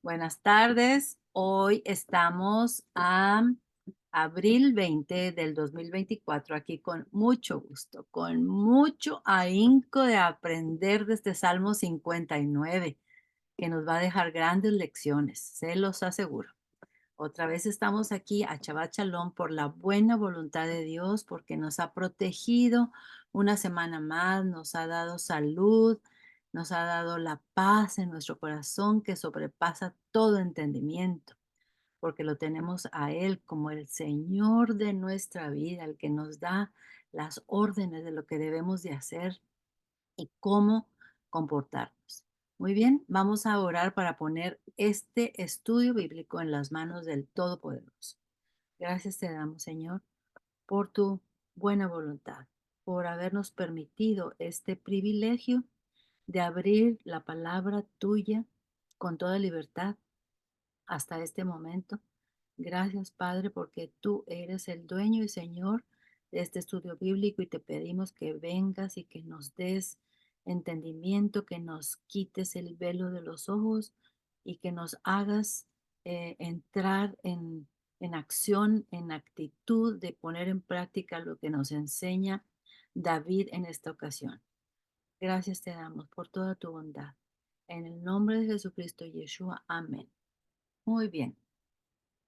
Buenas tardes. Hoy estamos a abril 20 del 2024, aquí con mucho gusto, con mucho ahínco de aprender de este Salmo 59, que nos va a dejar grandes lecciones, se los aseguro. Otra vez estamos aquí a Shabbat Shalom por la buena voluntad de Dios, porque nos ha protegido una semana más, nos ha dado salud, nos ha dado la paz en nuestro corazón que sobrepasa todo entendimiento, porque lo tenemos a Él como el Señor de nuestra vida, el que nos da las órdenes de lo que debemos de hacer y cómo comportarnos. Muy bien, vamos a orar para poner este estudio bíblico en las manos del Todopoderoso. Gracias te damos, Señor, por tu buena voluntad, por habernos permitido este privilegio de abrir la palabra tuya con toda libertad hasta este momento. Gracias, Padre, porque tú eres el dueño y Señor de este estudio bíblico y te pedimos que vengas y que nos des entendimiento, que nos quites el velo de los ojos y que nos hagas entrar en acción, en actitud de poner en práctica lo que nos enseña David en esta ocasión. Gracias te damos por toda tu bondad. En el nombre de Jesucristo Yeshua, amén. Muy bien.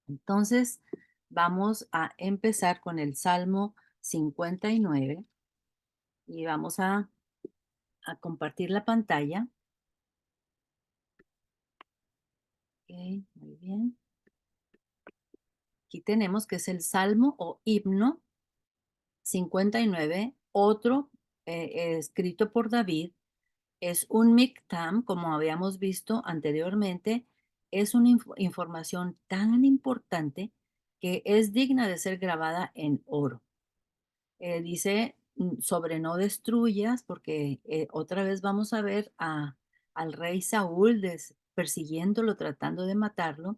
Entonces, vamos a empezar con el Salmo 59 y vamos a compartir la pantalla. Ok, muy bien. Aquí tenemos que es el Salmo o himno 59, otro escrito por David. Es un miktam, como habíamos visto anteriormente. Es una información tan importante que es digna de ser grabada en oro. Dice sobre no destruyas, porque otra vez vamos a ver al rey Saúl persiguiéndolo, tratando de matarlo,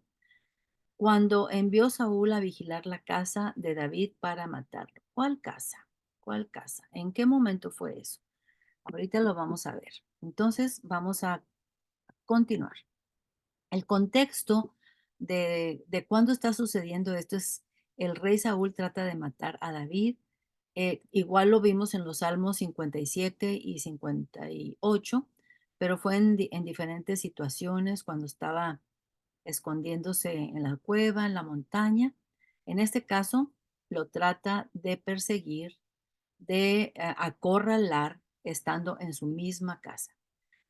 cuando envió Saúl a vigilar la casa de David para matarlo. ¿Cuál casa? ¿Cuál casa? ¿En qué momento fue eso? Ahorita lo vamos a ver. Entonces vamos a continuar. El contexto de cuándo está sucediendo esto es el rey Saúl trata de matar a David. Igual lo vimos en los Salmos 57 y 58, pero fue en diferentes situaciones cuando estaba escondiéndose en la cueva, en la montaña. En este caso, lo trata de perseguir, de acorralar, estando en su misma casa.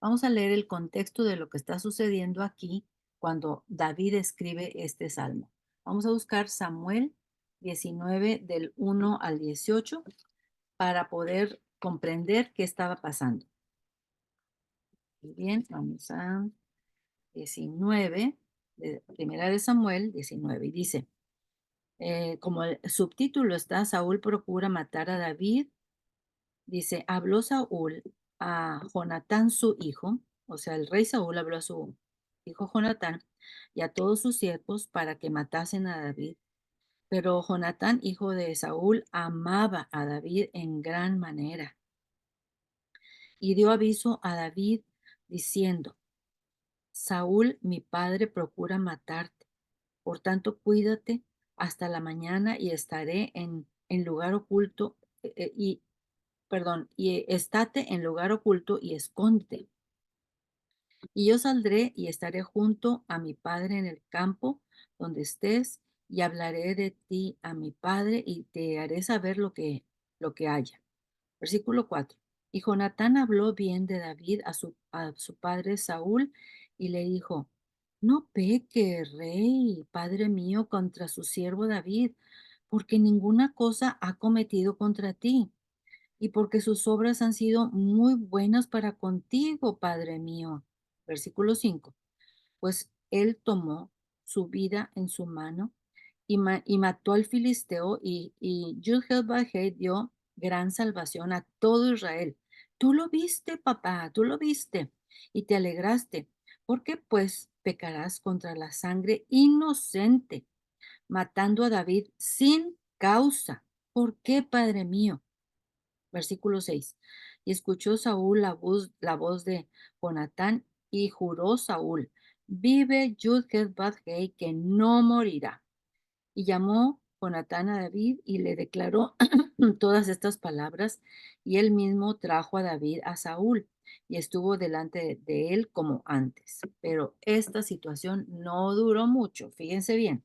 Vamos a leer el contexto de lo que está sucediendo aquí cuando David escribe este salmo. Vamos a buscar Samuel 19 del 1 al 18 para poder comprender qué estaba pasando. Muy bien, vamos a 19, primera de Samuel 19, y dice, como el subtítulo está, Saúl procura matar a David. Dice, habló Saúl a Jonatán su hijo, o sea, el rey Saúl habló a su hijo Jonatán y a todos sus siervos para que matasen a David. Pero Jonatán, hijo de Saúl, amaba a David en gran manera y dio aviso a David diciendo, Saúl, mi padre, procura matarte. Por tanto, cuídate hasta la mañana y estaré en lugar oculto y estate en lugar oculto y escóndete. Y yo saldré y estaré junto a mi padre en el campo donde estés y hablaré de ti a mi padre y te haré saber lo que haya. Versículo 4. Y Jonatán habló bien de David a su padre Saúl y le dijo, no peque, rey, padre mío, contra su siervo David, porque ninguna cosa ha cometido contra ti y porque sus obras han sido muy buenas para contigo, Padre mío. Versículo 5. Pues él tomó su vida en su mano y mató al filisteo y Yud-Hel-Bajed dio gran salvación a todo Israel. Tú lo viste, papá, tú lo viste y te alegraste. ¿Por qué pues pecarás contra la sangre inocente, matando a David sin causa? ¿Por qué, Padre mío? Versículo 6. Y escuchó Saúl la voz de Jonatán y juró Saúl, vive Yud-Heh-Vav-Hei, que no morirá. Y llamó Jonatán a David y le declaró todas estas palabras, y él mismo trajo a David a Saúl, y estuvo delante de él como antes. Pero esta situación no duró mucho, fíjense bien.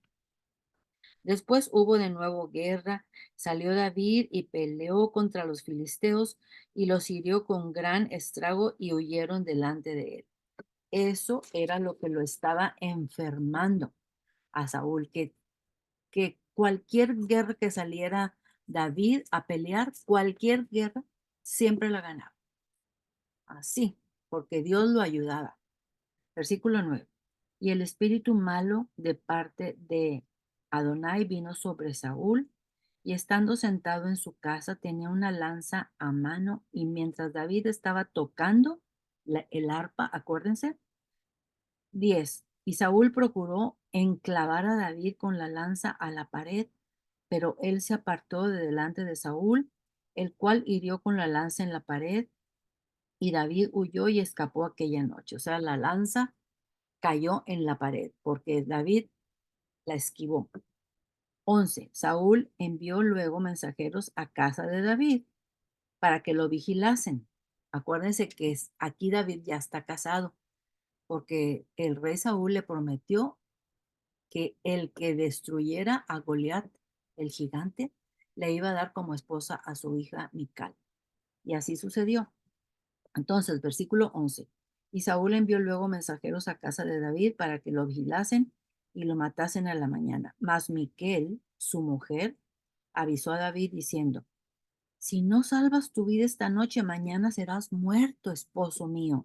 Después hubo de nuevo guerra, salió David y peleó contra los filisteos y los hirió con gran estrago y huyeron delante de él. Eso era lo que lo estaba enfermando a Saúl, que cualquier guerra que saliera David a pelear, cualquier guerra, siempre la ganaba. Así, porque Dios lo ayudaba. Versículo 9. Y el espíritu malo de parte de Adonai vino sobre Saúl, y estando sentado en su casa tenía una lanza a mano, y mientras David estaba tocando el arpa, acuérdense, 10. Y Saúl procuró enclavar a David con la lanza a la pared, pero él se apartó de delante de Saúl, el cual hirió con la lanza en la pared, y David huyó y escapó aquella noche. O sea, la lanza cayó en la pared porque David la esquivó. 11. Saúl envió luego mensajeros a casa de David para que lo vigilasen. Acuérdense que aquí David ya está casado porque el rey Saúl le prometió que el que destruyera a Goliat, el gigante, le iba a dar como esposa a su hija Mical. Y así sucedió. Entonces, versículo 11. Y Saúl envió luego mensajeros a casa de David para que lo vigilasen y lo matasen a la mañana. Mas Miquel, su mujer, avisó a David diciendo, si no salvas tu vida esta noche, mañana serás muerto, esposo mío.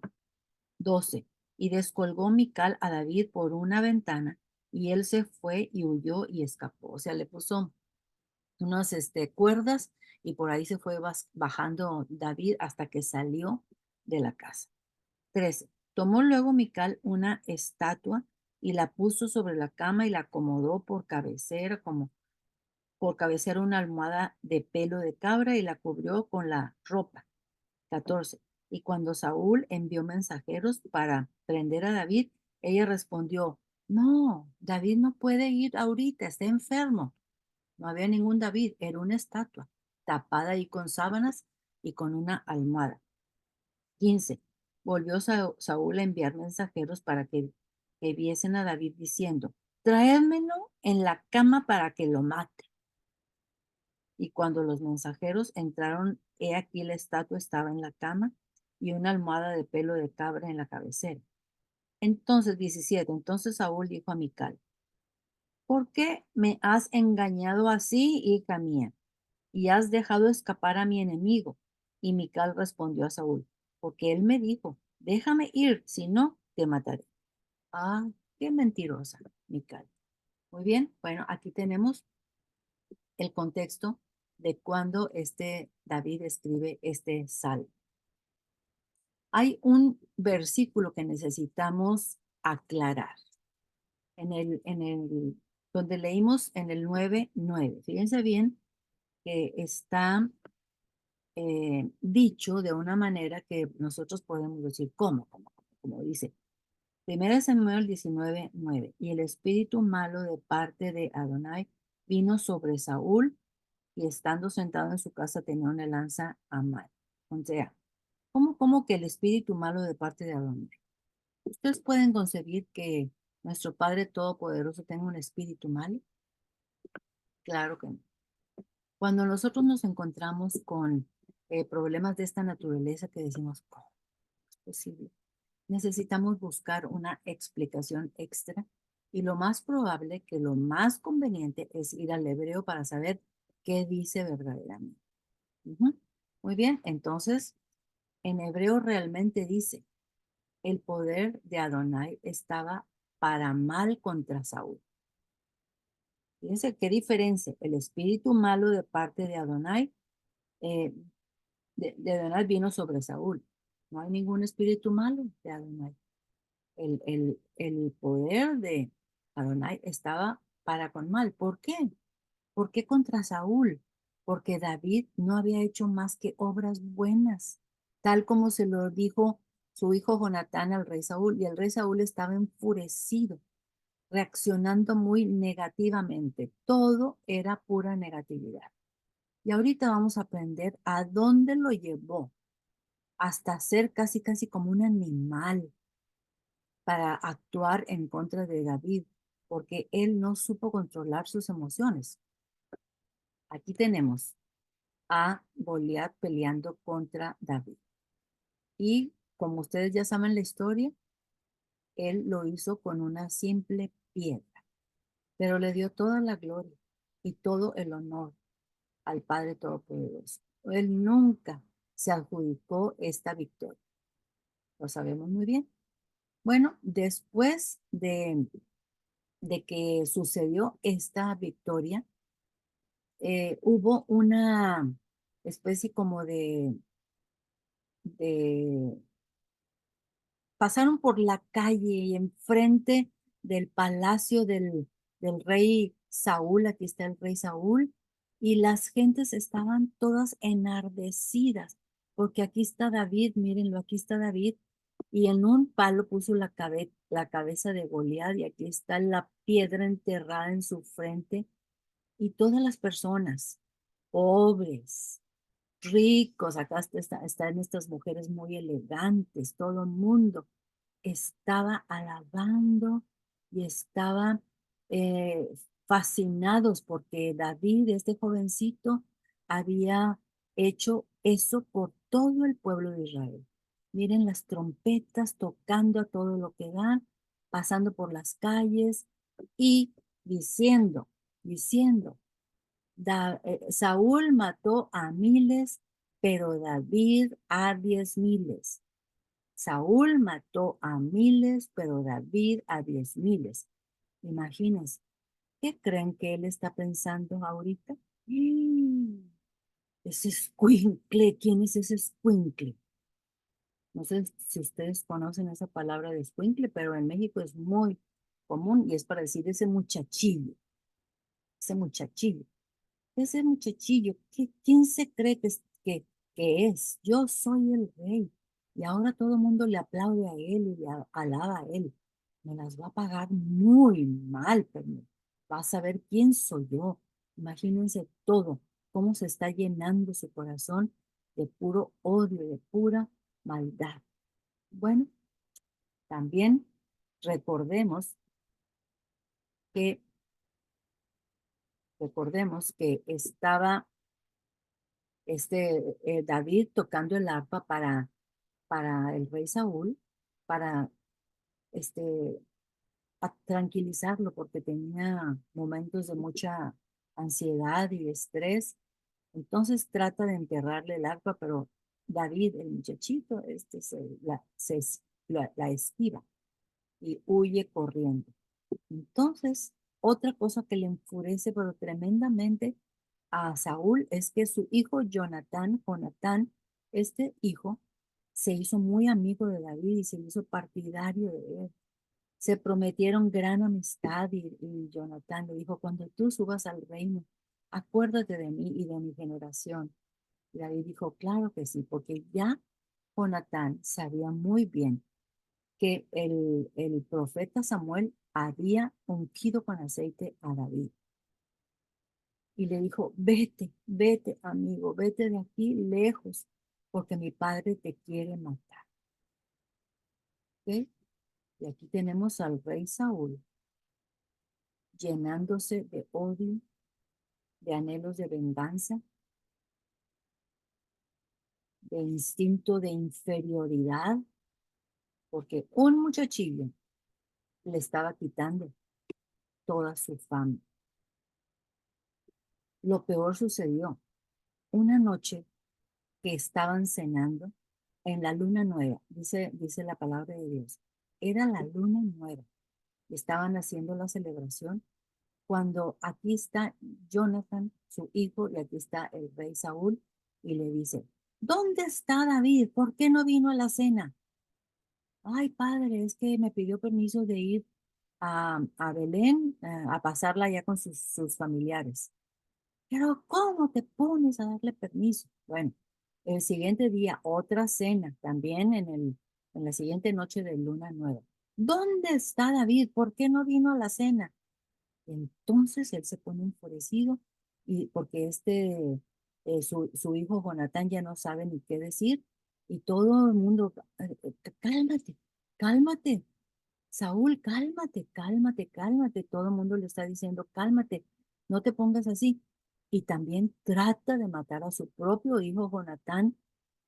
12. Y descolgó Mical a David por una ventana, y él se fue y huyó y escapó. O sea, le puso unas cuerdas y por ahí se fue bajando David hasta que salió de la casa. 13. Tomó luego Mical una estatua y la puso sobre la cama y la acomodó por cabecera, como por cabecera una almohada de pelo de cabra y la cubrió con la ropa. 14. Y cuando Saúl envió mensajeros para prender a David, ella respondió, no, David no puede ir ahorita, está enfermo. No había ningún David, era una estatua, tapada ahí con sábanas y con una almohada. 15. Volvió Saúl a enviar mensajeros para que viesen a David diciendo, tráemelo en la cama para que lo mate. Y cuando los mensajeros entraron, he aquí la estatua estaba en la cama y una almohada de pelo de cabra en la cabecera. Entonces, 17. Entonces Saúl dijo a Mical, ¿por qué me has engañado así, hija mía? Y has dejado escapar a mi enemigo. Y Mical respondió a Saúl, porque él me dijo, déjame ir, si no, te mataré. Ah, qué mentirosa, Mical. Muy bien, bueno, aquí tenemos el contexto de cuando David escribe este salmo. Hay un versículo que necesitamos aclarar donde leímos en el 9:9. Fíjense bien que está dicho de una manera que nosotros podemos decir, como dice. 1 Samuel 19:9. Y el espíritu malo de parte de Adonai vino sobre Saúl, y estando sentado en su casa tenía una lanza a mano. O sea, ¿cómo que el espíritu malo de parte de Adonai? ¿Ustedes pueden concebir que nuestro Padre Todopoderoso tenga un espíritu malo? Claro que no. Cuando nosotros nos encontramos con problemas de esta naturaleza que decimos, ¿cómo es posible? Necesitamos buscar una explicación extra y lo más probable, que lo más conveniente es ir al hebreo para saber qué dice verdaderamente. Ujú. Muy bien, entonces en hebreo realmente dice, el poder de Adonai estaba para mal contra Saúl. Fíjense qué diferencia, el espíritu malo de parte de Adonai, eh, de Adonai vino sobre Saúl. No hay ningún espíritu malo de Adonai. El poder de Adonai estaba para con mal. ¿Por qué? ¿Por qué contra Saúl? Porque David no había hecho más que obras buenas, tal como se lo dijo su hijo Jonatán al rey Saúl, y el rey Saúl estaba enfurecido, reaccionando muy negativamente. Todo era pura negatividad. Y ahorita vamos a aprender a dónde lo llevó hasta ser casi, casi como un animal para actuar en contra de David, porque él no supo controlar sus emociones. Aquí tenemos a Goliat peleando contra David. Y como ustedes ya saben la historia, él lo hizo con una simple piedra, pero le dio toda la gloria y todo el honor al Padre Todopoderoso. Él nunca se adjudicó esta victoria. Lo sabemos muy bien. Bueno, después de que sucedió esta victoria, hubo una especie como de pasaron por la calle y enfrente del palacio del rey Saúl, aquí está el rey Saúl, y las gentes estaban todas enardecidas, porque aquí está David, mírenlo, aquí está David, y en un palo puso la cabeza de Goliat, y aquí está la piedra enterrada en su frente, y todas las personas, pobres, ricos, acá están estas mujeres muy elegantes, todo el mundo estaba alabando y estaba eh, fascinados porque David, este jovencito, había hecho eso por todo el pueblo de Israel. Miren las trompetas tocando a todo lo que dan, pasando por las calles y diciendo, Saúl mató a miles, pero David a 10,000. Saúl mató a miles, pero David a 10,000. Imagínense, ¿qué creen que él está pensando ahorita? Ese escuincle, ¿quién es ese escuincle? No sé si ustedes conocen esa palabra de escuincle, pero en México es muy común y es para decir ese muchachillo. Ese muchachillo, ¿quién se cree que es? Yo soy el rey. Y ahora todo el mundo le aplaude a él y le alaba a él. Me las va a pagar muy mal, pero vas a ver quién soy yo. Imagínense todo, cómo se está llenando su corazón de puro odio, de pura maldad. Bueno, también recordemos que, recordemos que estaba David tocando el arpa para el rey Saúl, para este, tranquilizarlo, porque tenía momentos de mucha ansiedad y estrés. Entonces trata de enterrarle el arpa, pero David, el muchachito, la esquiva y huye corriendo. Entonces, otra cosa que le enfurece, pero tremendamente a Saúl, es que su hijo Jonatán, este hijo, se hizo muy amigo de David y se hizo partidario de él. Se prometieron gran amistad y Jonatán le dijo, cuando tú subas al reino, acuérdate de mí y de mi generación. Y David dijo, claro que sí, porque ya Jonatán sabía muy bien que el profeta Samuel había ungido con aceite a David. Y le dijo, vete, vete, amigo, vete de aquí lejos, porque mi padre te quiere matar. ¿Ok? Y aquí tenemos al rey Saúl llenándose de odio, de anhelos de venganza, de instinto de inferioridad, porque un muchachillo le estaba quitando toda su fama. Lo peor sucedió una noche que estaban cenando en la luna nueva, dice la palabra de Dios. Era la luna nueva. Estaban haciendo la celebración cuando aquí está Jonathan, su hijo, y aquí está el rey Saúl, y le dice, ¿dónde está David? ¿Por qué no vino a la cena? Ay, padre, es que me pidió permiso de ir a Belén a pasarla ya con sus familiares. Pero ¿cómo te pones a darle permiso? Bueno, el siguiente día, otra cena, también en la siguiente noche de luna nueva. ¿Dónde está David? ¿Por qué no vino a la cena? Entonces él se pone enfurecido y porque su hijo Jonatán ya no sabe ni qué decir y todo el mundo, cálmate, cálmate, Saúl, cálmate, cálmate, cálmate. Todo el mundo le está diciendo, cálmate, no te pongas así. Y también trata de matar a su propio hijo Jonatán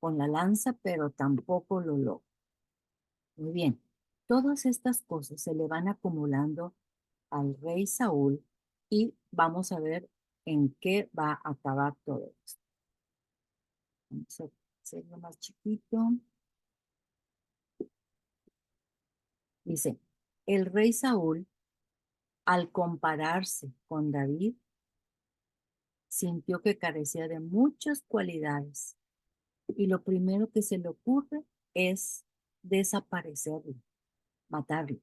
con la lanza, pero tampoco lo logra. Muy bien, todas estas cosas se le van acumulando al rey Saúl y vamos a ver en qué va a acabar todo esto. Vamos a hacerlo más chiquito. Dice, el rey Saúl, al compararse con David, sintió que carecía de muchas cualidades y lo primero que se le ocurre es desaparecerlo, matarlo.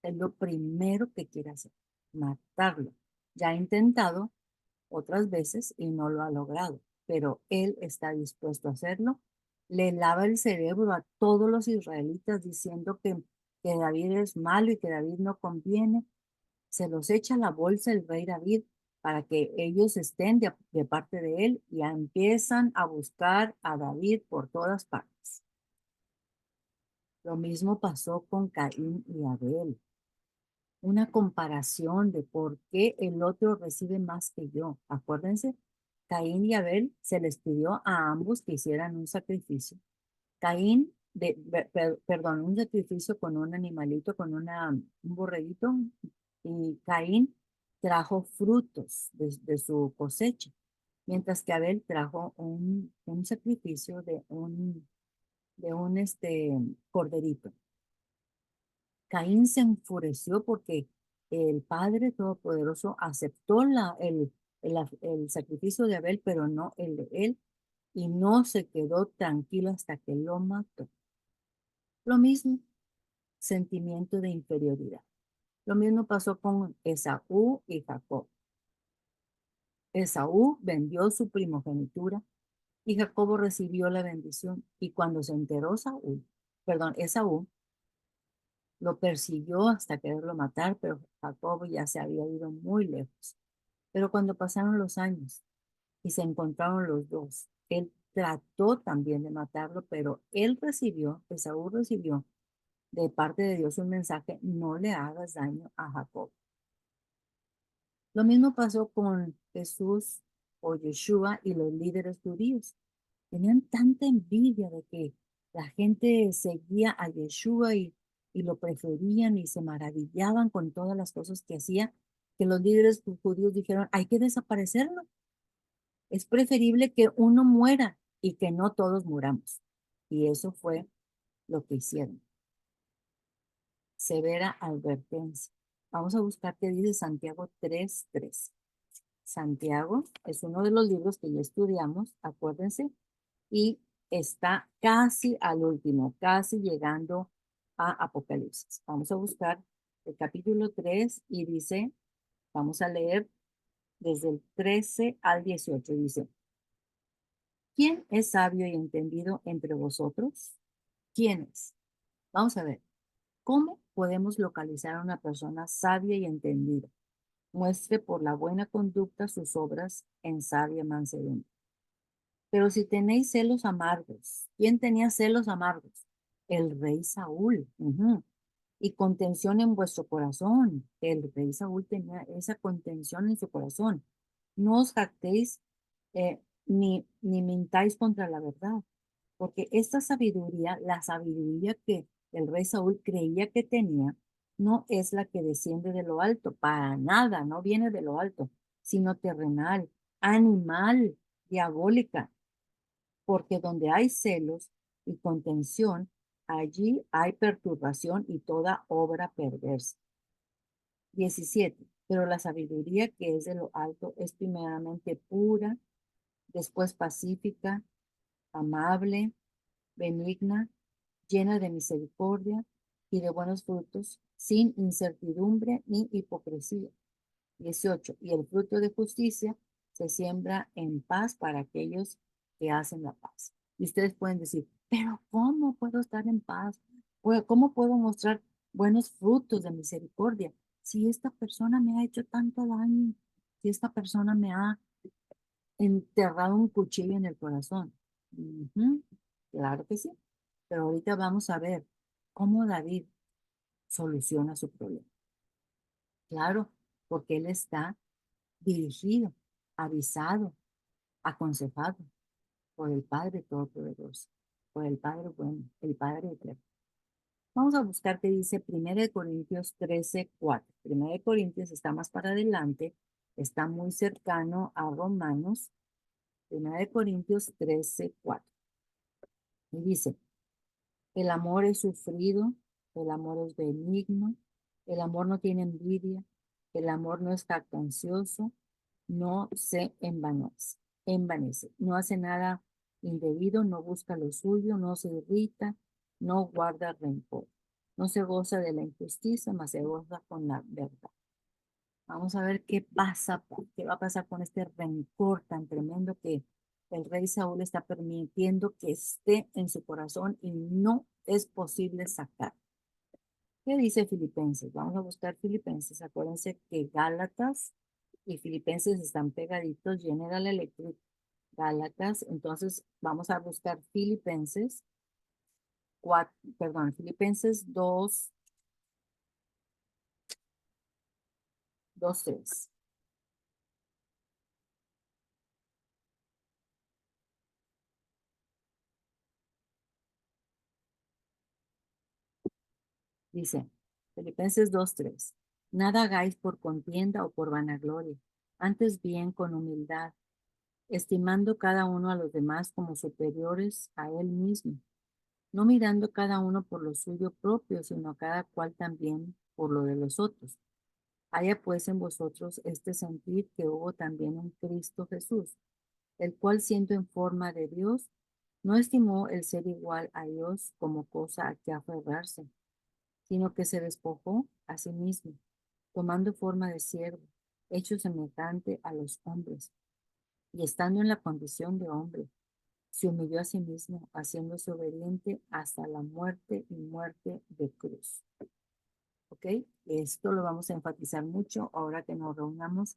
Es lo primero que quiere hacer, matarlo. Ya ha intentado otras veces y no lo ha logrado, pero él está dispuesto a hacerlo. Le lava el cerebro a todos los israelitas diciendo que David es malo y que David no conviene. Se los echa a la bolsa el rey David para que ellos estén de parte de él y empiezan a buscar a David por todas partes. Lo mismo pasó con Caín y Abel. Una comparación de por qué el otro recibe más que yo. Acuérdense, Caín y Abel se les pidió a ambos que hicieran un sacrificio. Caín, perdón, un sacrificio con un animalito, con un borreguito, y Caín trajo frutos de su cosecha, mientras que Abel trajo un sacrificio de un corderito. Caín se enfureció porque el Padre Todopoderoso aceptó el sacrificio de Abel, pero no el de él, y no se quedó tranquilo hasta que lo mató. Lo mismo, sentimiento de inferioridad. Lo mismo pasó con Esaú y Jacob. Esaú vendió su primogenitura y Jacobo recibió la bendición. Y cuando se enteró Esaú lo persiguió hasta quererlo matar, pero Jacobo ya se había ido muy lejos. Pero cuando pasaron los años y se encontraron los dos, él trató también de matarlo, pero Esaú recibió de parte de Dios un mensaje: no le hagas daño a Jacob. Lo mismo pasó con Jesús o Yeshua y los líderes judíos. Tenían tanta envidia de que la gente seguía a Yeshua y lo preferían y se maravillaban con todas las cosas que hacía, que los líderes judíos dijeron, hay que desaparecerlo. Es preferible que uno muera y que no todos muramos. Y eso fue lo que hicieron. Severa advertencia. Vamos a buscar qué dice Santiago 3:3. Santiago es uno de los libros que ya estudiamos, acuérdense, y está casi al último, casi llegando a Apocalipsis. Vamos a buscar el capítulo 3 y dice, vamos a leer desde el 13 al 18, dice, ¿quién es sabio y entendido entre vosotros? ¿Quién es? Vamos a ver, ¿cómo podemos localizar a una persona sabia y entendida? Muestre por la buena conducta sus obras en sabia mansedumbre. Pero si tenéis celos amargos, ¿quién tenía celos amargos? El rey Saúl. Y contención en vuestro corazón. El rey Saúl tenía esa contención en su corazón. No os jactéis ni mintáis contra la verdad, porque esta sabiduría, la sabiduría que el rey Saúl creía que tenía, no es la que desciende de lo alto, para nada, no viene de lo alto, sino terrenal, animal, diabólica, porque donde hay celos y contención, allí hay perturbación y toda obra perversa. 17. Pero la sabiduría que es de lo alto es primeramente pura, después pacífica, amable, benigna, llena de misericordia y de buenos frutos, sin incertidumbre ni hipocresía. 18. Y el fruto de justicia se siembra en paz para aquellos que hacen la paz. Y ustedes pueden decir, pero ¿cómo puedo estar en paz? ¿Cómo puedo mostrar buenos frutos de misericordia si esta persona me ha hecho tanto daño? Si esta persona me ha enterrado un cuchillo en el corazón. Ujú, claro que sí. Pero ahorita vamos a ver cómo David soluciona su problema. Claro, porque él está dirigido, avisado, aconsejado por el Padre Todopoderoso, por el Padre bueno, el Padre eterno. Vamos a buscar qué dice 1 Corintios 13:4. 1 Corintios está más para adelante, está muy cercano a Romanos. 1 Corintios 13:4. Y dice, el amor es sufrido, el amor es benigno, el amor no tiene envidia, el amor no es jactancioso, no se envanece, no hace nada indebido, no busca lo suyo, no se irrita, no guarda rencor, no se goza de la injusticia, mas se goza con la verdad. Vamos a ver qué pasa, qué va a pasar con este rencor tan tremendo que el rey Saúl está permitiendo que esté en su corazón y no es posible sacar. ¿Qué dice Filipenses? Vamos a buscar Filipenses. Acuérdense que Gálatas y Filipenses están pegaditos, General Electric, Gálatas. Entonces vamos a buscar Filipenses 4, perdón, Filipenses 2:3. Dice, Filipenses 2:3. Nada hagáis por contienda o por vanagloria, antes bien con humildad, estimando cada uno a los demás como superiores a él mismo, no mirando cada uno por lo suyo propio, sino cada cual también por lo de los otros. Haya pues en vosotros este sentir que hubo también en Cristo Jesús, el cual siendo en forma de Dios, no estimó el ser igual a Dios como cosa a que aferrarse, sino que se despojó a sí mismo, tomando forma de siervo, hecho semejante a los hombres, y estando en la condición de hombre, se humilló a sí mismo, haciéndose obediente hasta la muerte y muerte de cruz. ¿Ok? Esto lo vamos a enfatizar mucho ahora que nos reunamos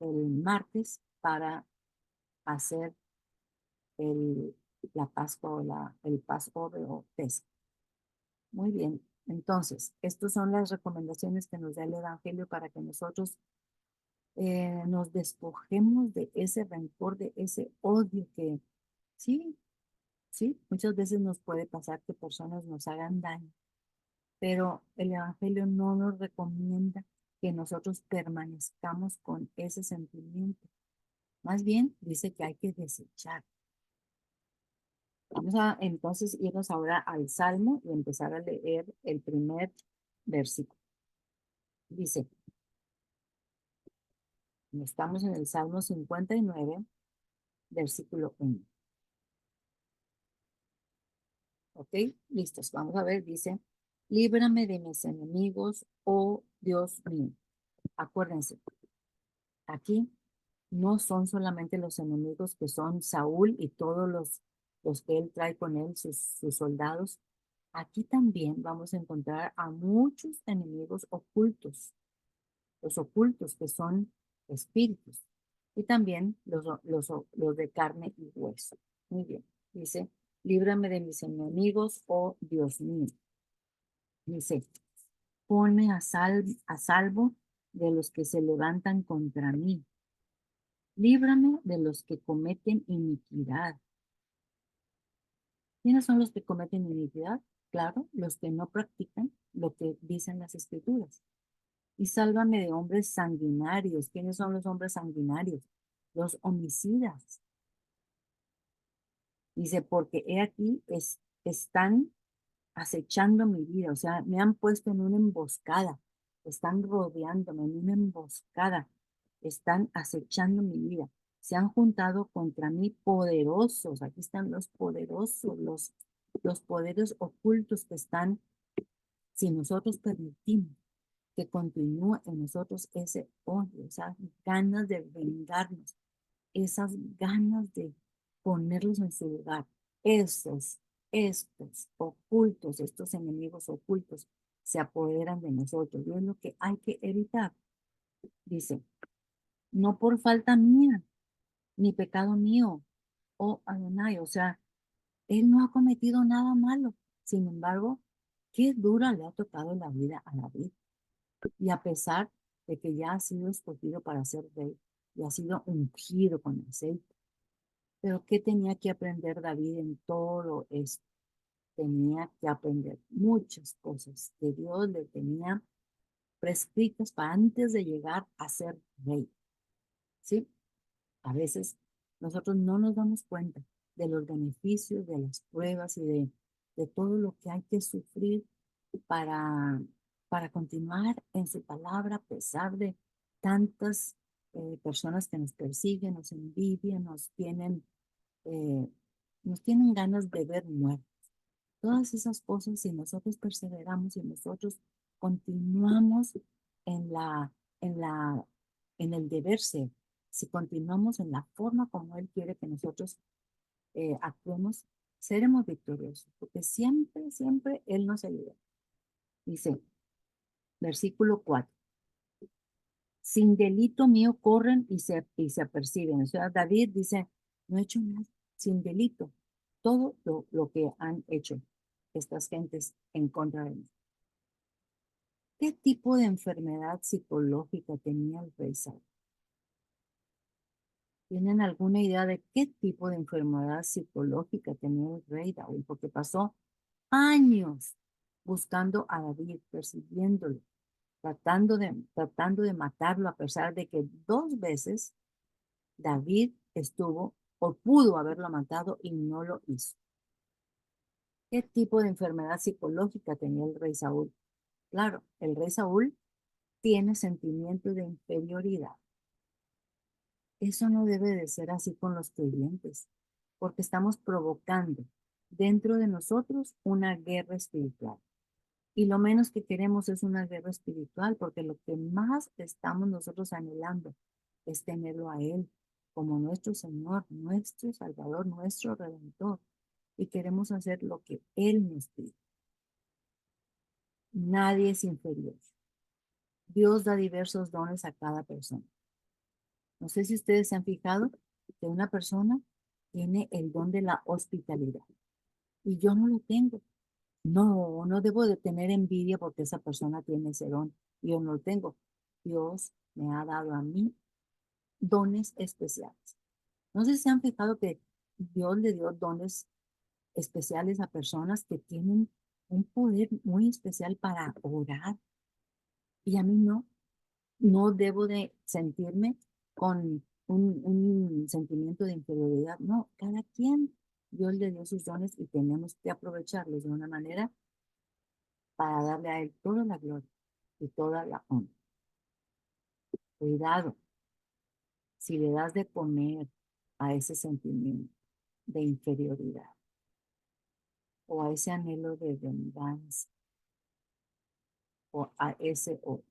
el martes para hacer el, la Pascua o el Passover o Pesca. Muy bien. Entonces, estas son las recomendaciones que nos da el Evangelio para que nosotros nos despojemos de ese rencor, de ese odio que sí, sí, muchas veces nos puede pasar que personas nos hagan daño, pero el Evangelio no nos recomienda que nosotros permanezcamos con ese sentimiento. Más bien dice que hay que desechar. Vamos a entonces irnos ahora al Salmo y empezar a leer el primer versículo. Dice, estamos en el Salmo 59, versículo 1. ¿Ok? Listos. Vamos a ver, dice, líbrame de mis enemigos, oh Dios mío. Acuérdense, aquí no son solamente los enemigos que son Saúl y todos los que él trae con él, sus soldados. Aquí también vamos a encontrar a muchos enemigos ocultos, los ocultos que son espíritus, y también los de carne y hueso. Muy bien, dice, líbrame de mis enemigos, oh Dios mío. Dice, ponme a salvo de los que se levantan contra mí. Líbrame de los que cometen iniquidad. ¿Quiénes son los que cometen iniquidad? Claro, los que no practican lo que dicen las escrituras. Y sálvame de hombres sanguinarios. ¿Quiénes son los hombres sanguinarios? Los homicidas. Dice, porque he aquí están acechando mi vida, o sea, me han puesto en una emboscada, están rodeándome en una emboscada, están acechando mi vida, se han juntado contra mí poderosos, aquí están los poderosos, los poderes ocultos que están, si nosotros permitimos que continúe en nosotros ese odio, esas ganas de vengarnos, esas ganas de ponerlos en su lugar, esos estos ocultos, estos enemigos ocultos, se apoderan de nosotros. Y es lo que hay que evitar. Dice, no por falta mía, ni pecado mío, oh Adonai. O sea, él no ha cometido nada malo. Sin embargo, qué dura le ha tocado la vida a David. Y a pesar de que ya ha sido escogido para ser rey y ha sido ungido con aceite. Pero ¿qué tenía que aprender David en todo esto? Tenía que aprender muchas cosas que Dios le tenía prescritas para antes de llegar a ser rey. ¿Sí? A veces nosotros no nos damos cuenta de los beneficios, de las pruebas y de todo lo que hay que sufrir para, para continuar en su palabra a pesar de tantas personas que nos persiguen, nos envidian, eh, nos tienen ganas de ver muertos. Todas esas cosas, si nosotros perseveramos y nosotros continuamos en en la, en el deber ser, si continuamos en la forma como Él quiere que nosotros actuemos, seremos victoriosos, porque siempre, siempre Él nos ayuda. Dice, versículo 4, sin delito mío corren y se aperciben. O sea, David dice, no he hecho nada, sin delito. Todo lo que han hecho estas gentes en contra de mí. ¿Qué tipo de enfermedad psicológica tenía el rey Saúl? ¿Tienen alguna idea de qué tipo de enfermedad psicológica tenía el rey David? Porque pasó años buscando a David, persiguiéndolo, tratando de matarlo, a pesar de que 2 veces David estuvo o pudo haberlo matado y no lo hizo. ¿Qué tipo de enfermedad psicológica tenía el rey Saúl? Claro, el rey Saúl tiene sentimiento de inferioridad. Eso no debe de ser así con los creyentes, porque estamos provocando dentro de nosotros una guerra espiritual. Y lo menos que queremos es una guerra espiritual, porque lo que más estamos nosotros anhelando es tenerlo a Él como nuestro Señor, nuestro Salvador, nuestro Redentor. Y queremos hacer lo que Él nos pide. Nadie es inferior. Dios da diversos dones a cada persona. No sé si ustedes se han fijado que una persona tiene el don de la hospitalidad y yo no lo tengo. No, no debo de tener envidia porque esa persona tiene ese don y yo no lo tengo. Dios me ha dado a mí dones especiales. No sé si se han fijado que Dios le dio dones especiales a personas que tienen un poder muy especial para orar y a mí no. No debo de sentirme con un sentimiento de inferioridad. No, cada quien Dios le dio sus dones y tenemos que aprovecharlos de una manera para darle a Él toda la gloria y toda la honra. Cuidado, si le das de comer a ese sentimiento de inferioridad o a ese anhelo de venganza o a ese odio.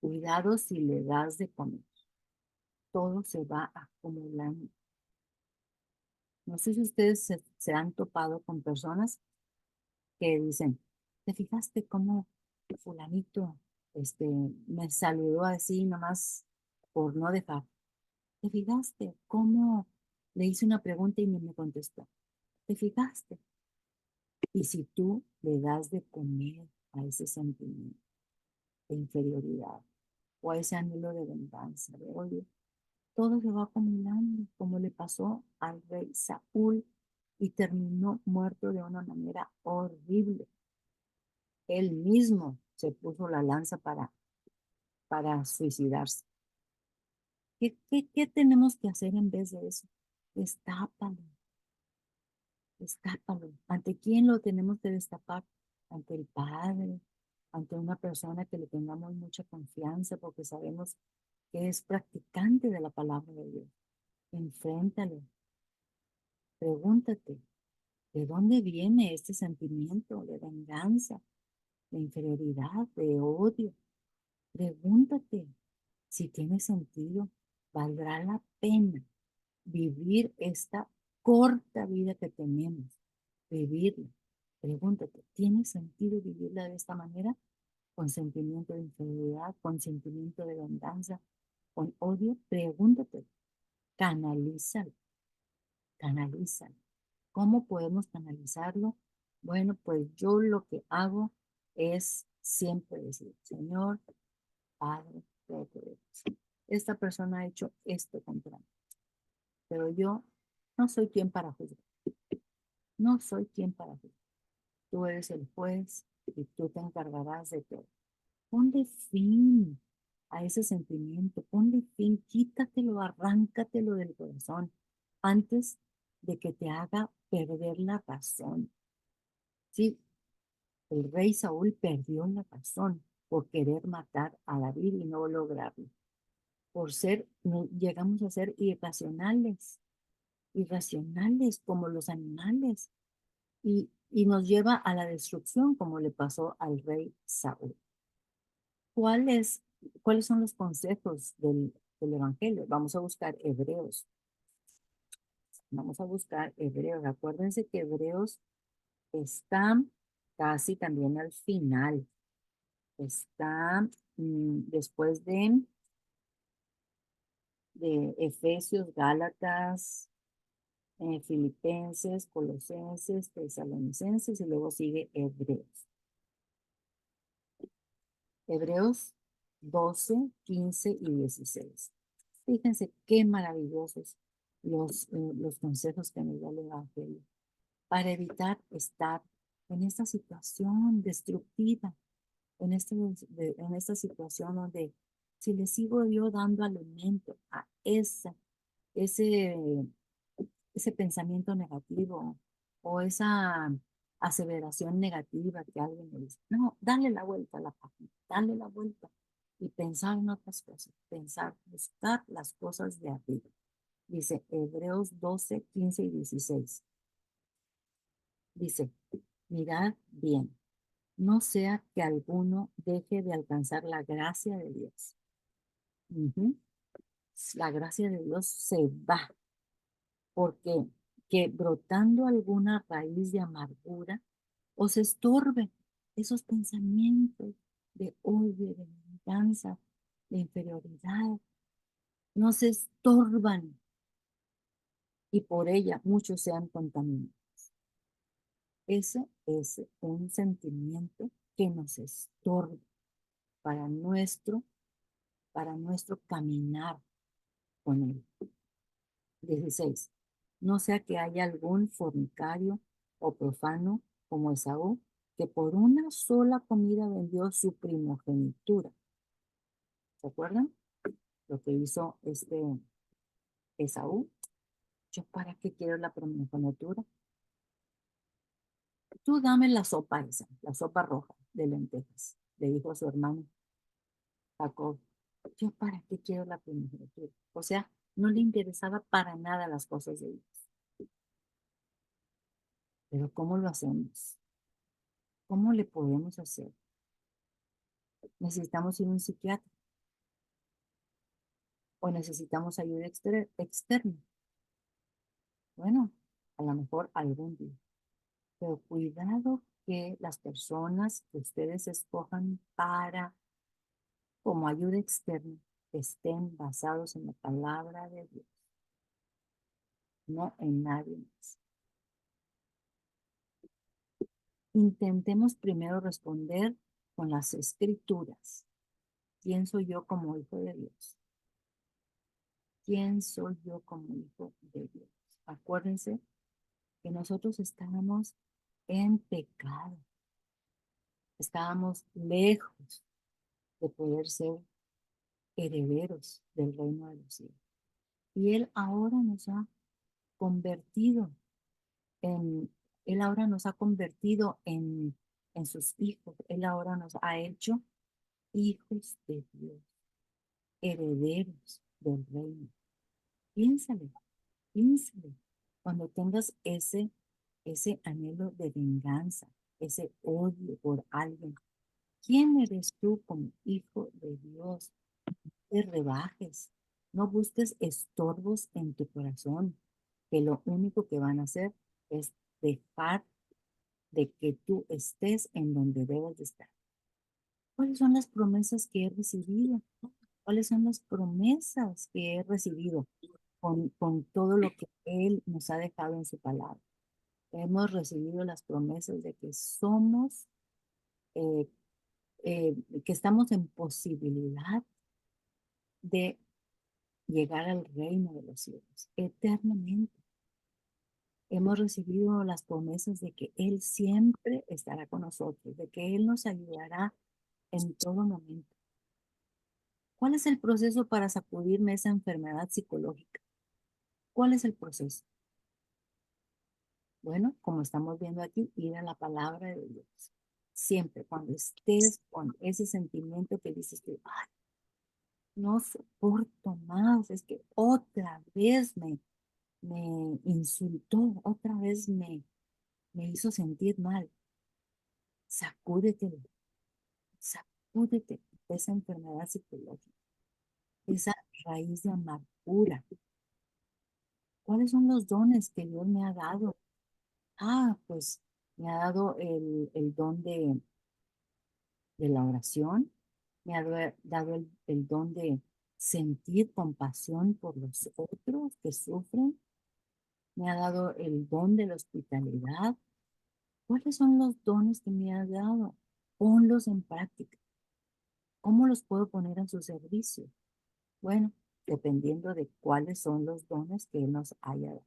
Cuidado si le das de comer. Todo se va acumulando. No sé si ustedes se han topado con personas que dicen, ¿te fijaste cómo fulanito me saludó así nomás por no dejar? ¿Te fijaste cómo le hice una pregunta y ni me contestó? ¿Te fijaste? Y si tú le das de comer a ese sentimiento de inferioridad o a ese anhelo de venganza, de odio, todo se va acumulando, como le pasó al rey Saúl y terminó muerto de una manera horrible. Él mismo se puso la lanza para suicidarse. ¿Qué tenemos que hacer en vez de eso? Destápalo, destápalo. ¿Ante quién lo tenemos que destapar? Ante el Padre, ante una persona que le tengamos mucha confianza porque sabemos que es practicante de la palabra de Dios. Enfréntalo, pregúntate, ¿de dónde viene este sentimiento de venganza, de inferioridad, de odio? Pregúntate si tiene sentido, ¿valdrá la pena vivir esta corta vida que tenemos vivirla. Pregúntate, ¿tiene sentido vivirla de esta manera? Con sentimiento de inferioridad, con sentimiento de venganza, con odio. Pregúntate, canalízalo, canalízalo. ¿Cómo podemos canalizarlo? Bueno, pues yo lo que hago es siempre decir, Señor, Padre, Todopoderoso, esta persona ha hecho esto contra mí, pero yo no soy quien para juzgar, no soy quien para juzgar. Tú eres el juez y tú te encargarás de todo. Ponle fin a ese sentimiento, ponle fin, quítatelo, arráncatelo del corazón antes de que te haga perder la razón. Sí, el rey Saúl perdió la razón por querer matar a David y no lograrlo. Por ser, no, llegamos a ser irracionales, irracionales como los animales y nos lleva a la destrucción como le pasó al rey Saúl. ¿Cuáles, cuáles son los consejos del Evangelio? Vamos a buscar Hebreos. Vamos a buscar Hebreos. Acuérdense que Hebreos está casi también al final. Está después de Efesios, Gálatas, Filipenses, Colosenses, Tesalonicenses y luego sigue Hebreos. Hebreos 12, 15 y 16. Fíjense qué maravillosos los consejos que nos da el Evangelio para evitar estar en esta situación destructiva, en esta situación donde si le sigo yo dando alimento a ese, ese pensamiento negativo o esa aseveración negativa que alguien me dice, no, dale la vuelta a la página, dale la vuelta y pensar en otras cosas, pensar, buscar las cosas de arriba. Dice Hebreos 12, 15 y 16. Dice, mirad bien, no sea que alguno deje de alcanzar la gracia de Dios. Ujú. La gracia de Dios se va porque que brotando alguna raíz de amargura os estorbe esos pensamientos de odio, de venganza, de inferioridad, nos estorban y por ella muchos sean contaminados. Ese es un sentimiento que nos estorba para para nuestro caminar con él. 16. No sea que haya algún fornicario o profano como Esaú, que por una sola comida vendió su primogenitura. ¿Se acuerdan? Lo que hizo Esaú. ¿Yo para qué quiero la primogenitura? Tú dame la sopa esa, la sopa roja de lentejas, le dijo a su hermano Jacob. ¿Yo para qué quiero la primogenitura? O sea, no le interesaba para nada las cosas de Dios. Pero ¿cómo lo hacemos? ¿Cómo le podemos hacer? Necesitamos ir a un psiquiatra o necesitamos ayuda externa. Bueno, a lo mejor algún día. Pero cuidado que las personas que ustedes escojan para como ayuda externa estén basados en la palabra de Dios, no en nadie más. Intentemos primero responder con las escrituras. ¿Quién soy yo como hijo de Dios? ¿Quién soy yo como hijo de Dios? Acuérdense que nosotros estábamos en pecado, estábamos lejos de poder ser herederos del reino de los cielos. Y Él ahora nos ha convertido en, Él ahora nos ha convertido en sus hijos. Él ahora nos ha hecho hijos de Dios, herederos del reino. Piénsale, piénsale. Cuando tengas ese anhelo de venganza, ese odio por alguien, ¿quién eres tú como hijo de Dios? Te rebajes, no busques estorbos en tu corazón, que lo único que van a hacer es dejar de que tú estés en donde debes de estar. ¿Cuáles son las promesas que he recibido? ¿Cuáles son las promesas que he recibido con todo lo que Él nos ha dejado en su palabra? Hemos recibido las promesas de que somos, eh, que estamos en posibilidad de llegar al reino de los cielos eternamente. Hemos recibido las promesas de que Él siempre estará con nosotros, de que Él nos ayudará en todo momento. ¿Cuál es el proceso para sacudirme esa enfermedad psicológica? ¿Cuál es el proceso? Bueno, como estamos viendo aquí, ir a la palabra de Dios. Siempre, cuando estés con ese sentimiento que dices que, ay, no soporto más, es que otra vez me insultó, otra vez me hizo sentir mal. Sacúdete, sacúdete de esa enfermedad psicológica, esa raíz de amargura. ¿Cuáles son los dones que Dios me ha dado? Ah, pues me ha dado el don de la oración, me ha dado el don de sentir compasión por los otros que sufren, me ha dado el don de la hospitalidad. ¿Cuáles son los dones que me ha dado? Ponlos en práctica. ¿Cómo los puedo poner a su servicio? Bueno, dependiendo de cuáles son los dones que Él nos haya dado.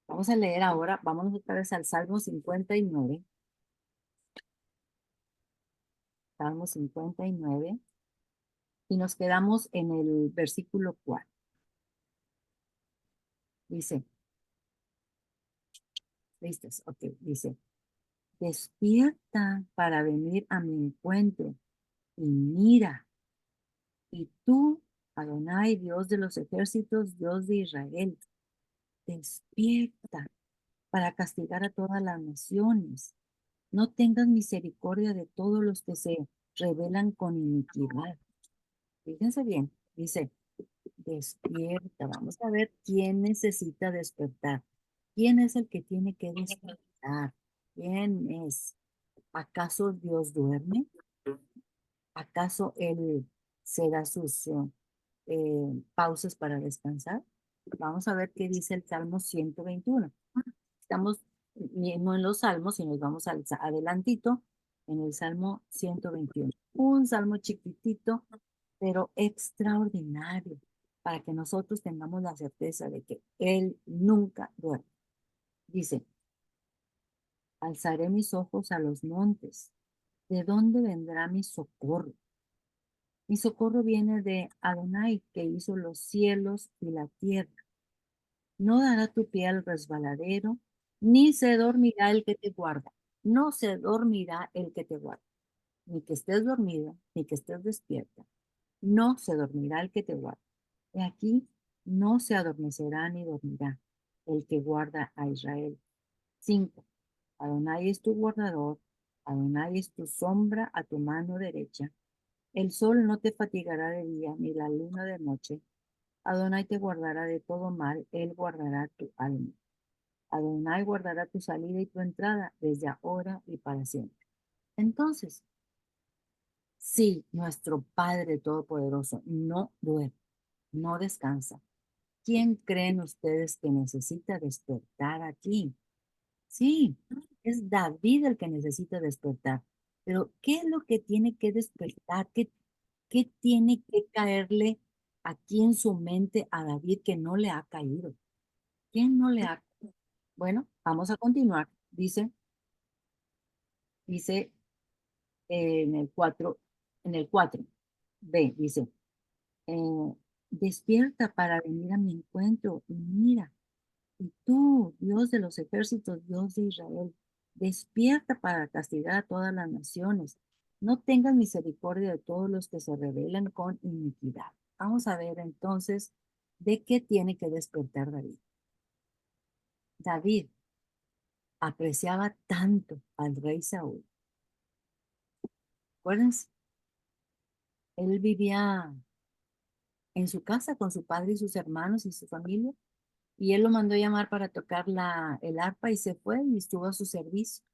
Vamos a leer ahora, vamos otra vez al Salmo 59. Salmo 59. Y nos quedamos en el versículo 4. Dice, ¿listos? Ok, dice, despierta para venir a mi encuentro y mira, y tú, Adonai, Dios de los ejércitos, Dios de Israel, despierta para castigar a todas las naciones. No tengas misericordia de todos los que se rebelan con iniquidad. Fíjense bien, dice, despierta. Vamos a ver quién necesita despertar. ¿Quién es el que tiene que despertar? ¿Quién es? ¿Acaso Dios duerme? ¿Acaso Él se da sus pausas para descansar? Vamos a ver qué dice el Salmo 121. Estamos no en los salmos, y nos vamos adelantito en el Salmo 121. Un salmo chiquitito, pero extraordinario, para que nosotros tengamos la certeza de que Él nunca duerme. Dice, alzaré mis ojos a los montes. ¿De dónde vendrá mi socorro? Mi socorro viene de Adonai, que hizo los cielos y la tierra. No dará tu pie al resbaladero, ni se dormirá el que te guarda. No se dormirá el que te guarda. Ni que estés dormido, ni que estés despierta. No se dormirá el que te guarda. Y aquí no se adormecerá ni dormirá el que guarda a Israel. 5. Adonai es tu guardador, Adonai es tu sombra a tu mano derecha. El sol no te fatigará de día, ni la luna de noche. Adonai te guardará de todo mal, Él guardará tu alma. Adonai guardará tu salida y tu entrada desde ahora y para siempre. Entonces, sí, nuestro Padre Todopoderoso no duerme, no descansa. ¿Quién creen ustedes que necesita despertar aquí? Sí, es David el que necesita despertar. Pero, ¿qué es lo que tiene que despertar? ¿Qué tiene que caerle aquí en su mente a David que no le ha caído? ¿Quién no le ha? Bueno, vamos a continuar. Dice en el 4, en el 4 B, dice, eh, despierta para venir a mi encuentro y mira, y tú, Dios de los ejércitos, Dios de Israel, despierta para castigar a todas las naciones. No tengas misericordia de todos los que se rebelan con iniquidad. Vamos a ver entonces de qué tiene que despertar David. David apreciaba tanto al rey Saúl. Acuérdense, él vivía en su casa con su padre y sus hermanos y su familia. Y él lo mandó llamar para tocar el arpa y se fue y estuvo a su servicio.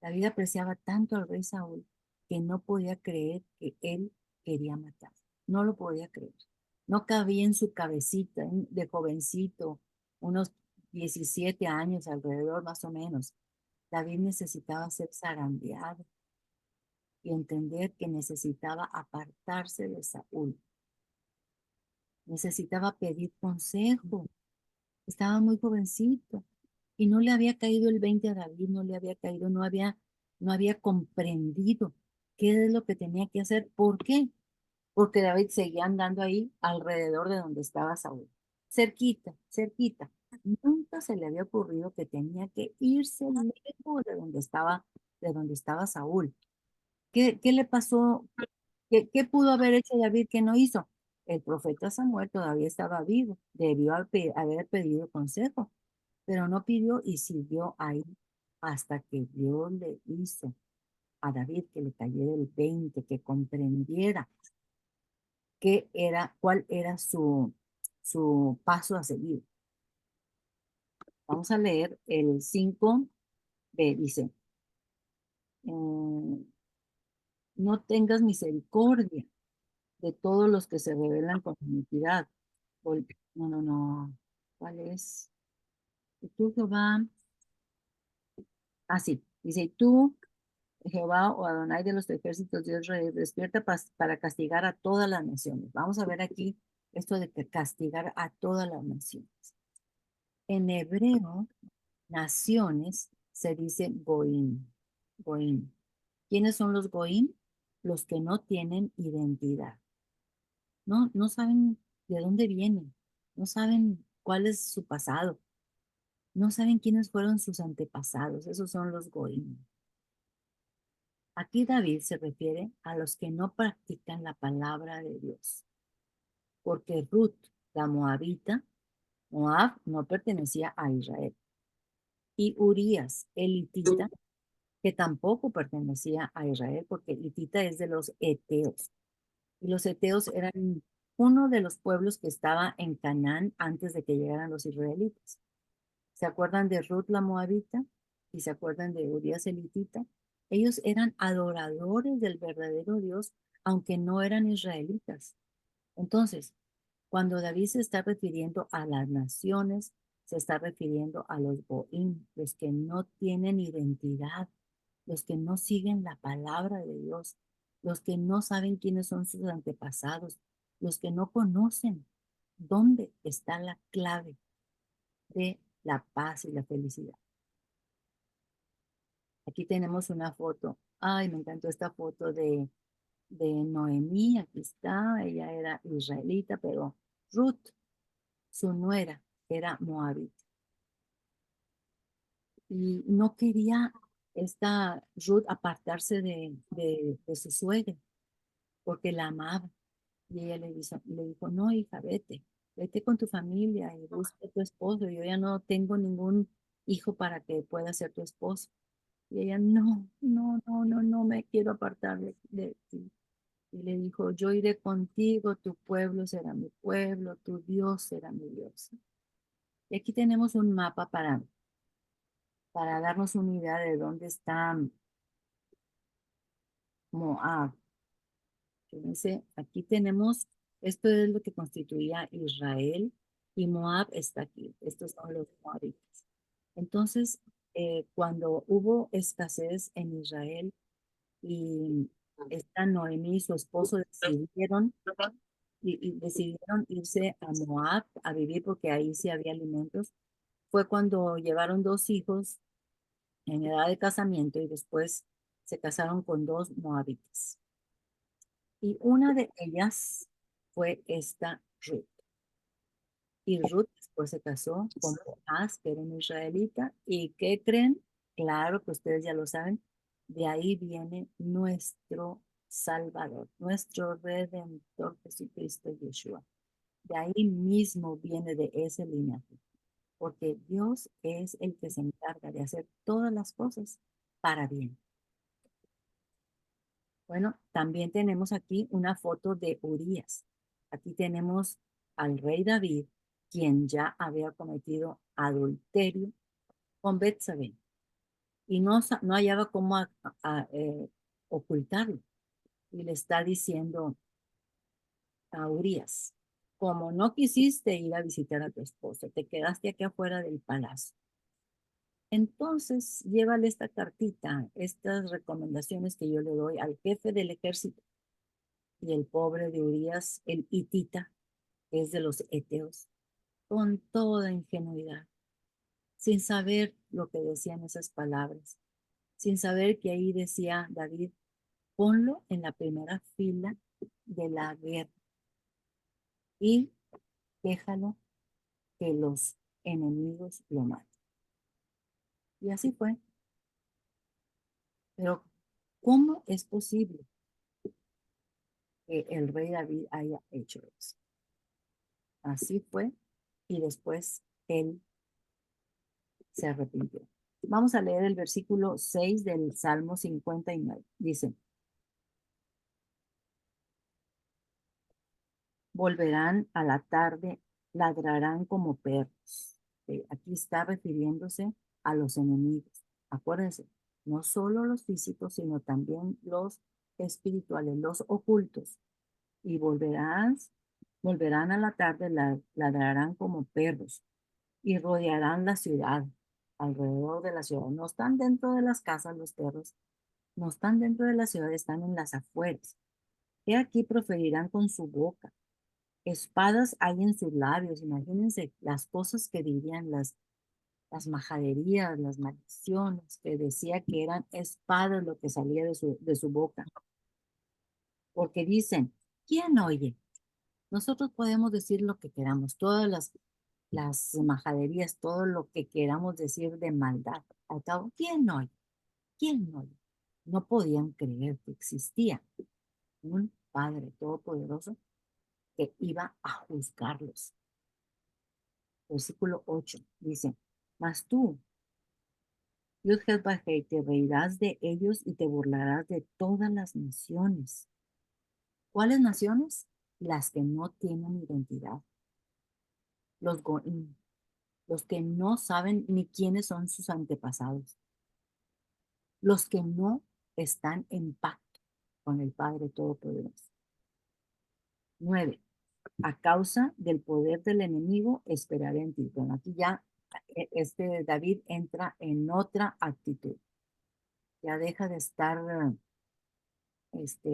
David apreciaba tanto al rey Saúl que no podía creer que él quería matar. No lo podía creer. No cabía en su cabecita de jovencito, unos 17 años alrededor más o menos. David necesitaba ser zarandeado y entender que necesitaba apartarse de Saúl. Necesitaba pedir consejo. Estaba muy jovencito y no le había caído el 20 a David, no le había caído, no había comprendido qué es lo que tenía que hacer. ¿Por qué? Porque David seguía andando ahí alrededor de donde estaba Saúl, cerquita, cerquita. Nunca se le había ocurrido que tenía que irse lejos de donde estaba Saúl. ¿Qué le pasó? ¿Qué pudo haber hecho David que no hizo? El profeta Samuel todavía estaba vivo, debió haber pedido consejo, pero no pidió y siguió ahí hasta que Dios le hizo a David que le cayera el 20, que comprendiera cuál era su paso a seguir. Vamos a leer el 5b, dice, no tengas misericordia de todos los que se rebelan con iniquidad. No, no, no. ¿Cuál es? Y tú, Jehová. Ah, sí. Dice, y tú, Jehová o Adonai de los ejércitos, Dios despierta para castigar a todas las naciones. Vamos a ver aquí esto de que castigar a todas las naciones. En hebreo, naciones se dice goim. Goim. ¿Quiénes son los goim? Los que no tienen identidad. No saben de dónde vienen, no saben cuál es su pasado, no saben quiénes fueron sus antepasados, esos son los goim. Aquí David se refiere a los que no practican la palabra de Dios, porque Ruth, la moabita, Moab no pertenecía a Israel, y Urías, el hitita, que tampoco pertenecía a Israel, porque hitita es de los eteos, y los eteos eran uno de los pueblos que estaba en Canaán antes de que llegaran los israelitas. ¿Se acuerdan de Ruth la Moabita? ¿Y se acuerdan de Urías el hitita? Ellos eran adoradores del verdadero Dios, aunque no eran israelitas. Entonces, cuando David se está refiriendo a las naciones, se está refiriendo a los Goim, los que no tienen identidad, los que no siguen la palabra de Dios, los que no saben quiénes son sus antepasados, los que no conocen dónde está la clave de la paz y la felicidad. Aquí tenemos una foto. Ay, me encantó esta foto de Noemí. Aquí está. Ella era israelita, pero Ruth, su nuera, era moabita. Y no quería esta Ruth apartarse de su suegra, porque la amaba. Y ella le dijo, no, hija, vete con tu familia y busca a tu esposo. Yo ya no tengo ningún hijo para que pueda ser tu esposo. Y ella, no, no, no, no, no me quiero apartar de ti. Y le dijo, yo iré contigo, tu pueblo será mi pueblo, tu Dios será mi Dios. Y aquí tenemos un mapa para darnos una idea de dónde está Moab. Fíjense, aquí tenemos, esto es lo que constituía Israel y Moab está aquí. Estos son los moabitas. Entonces, cuando hubo escasez en Israel y esta Noemí y su esposo decidieron irse a Moab a vivir porque ahí sí había alimentos, fue cuando llevaron dos hijos en edad de casamiento y después se casaron con dos moabitas. Y una de ellas fue esta Ruth. Y Ruth después se casó con Boaz, que era un israelita. ¿Y qué creen? Claro que ustedes ya lo saben. De ahí viene nuestro Salvador, nuestro Redentor Jesucristo Yeshua. De ahí mismo viene de ese linaje, porque Dios es el que se encarga de hacer todas las cosas para bien. Bueno, también tenemos aquí una foto de Urías. Aquí tenemos al rey David quien ya había cometido adulterio con Betsabé y no hallaba cómo ocultarlo. Y le está diciendo a Urias, como no quisiste ir a visitar a tu esposo, te quedaste aquí afuera del palacio. Entonces, llévale esta cartita, estas recomendaciones que yo le doy al jefe del ejército. Y el pobre de Urias, el hitita, es de los heteos, con toda ingenuidad, sin saber lo que decían esas palabras, sin saber que ahí decía David, ponlo en la primera fila de la guerra y déjalo que los enemigos lo maten. Y así fue. Pero, ¿cómo es posible que el rey David haya hecho eso? Así fue. Y después él se arrepintió. Vamos a leer el versículo 6 del Salmo 59. Dice, volverán a la tarde, ladrarán como perros. Aquí está refiriéndose a los enemigos. Acuérdense, no solo los físicos, sino también los espirituales, los ocultos. Y volverán a la tarde, ladrarán como perros y rodearán la ciudad, alrededor de la ciudad. No están dentro de las casas los perros, no están dentro de la ciudad, están en las afueras. He aquí proferirán con su boca. Espadas hay en sus labios. Imagínense las cosas que dirían, las majaderías, las maldiciones, que decía que eran espadas lo que salía de su boca. Porque dicen, ¿quién oye? Nosotros podemos decir lo que queramos, todas las majaderías, todo lo que queramos decir de maldad. Al cabo, ¿quién oye? ¿Quién oye? No podían creer que existía un Padre Todopoderoso que iba a juzgarlos. Versículo 8 dice, mas tú, Yud-Heh, te reirás de ellos y te burlarás de todas las naciones. ¿Cuáles naciones? Las que no tienen identidad. Los goim, los que no saben ni quiénes son sus antepasados, los que no están en pacto con el Padre Todopoderoso. 9. A causa del poder del enemigo, esperaré en ti. Bueno, aquí ya David entra en otra actitud. Ya deja de estar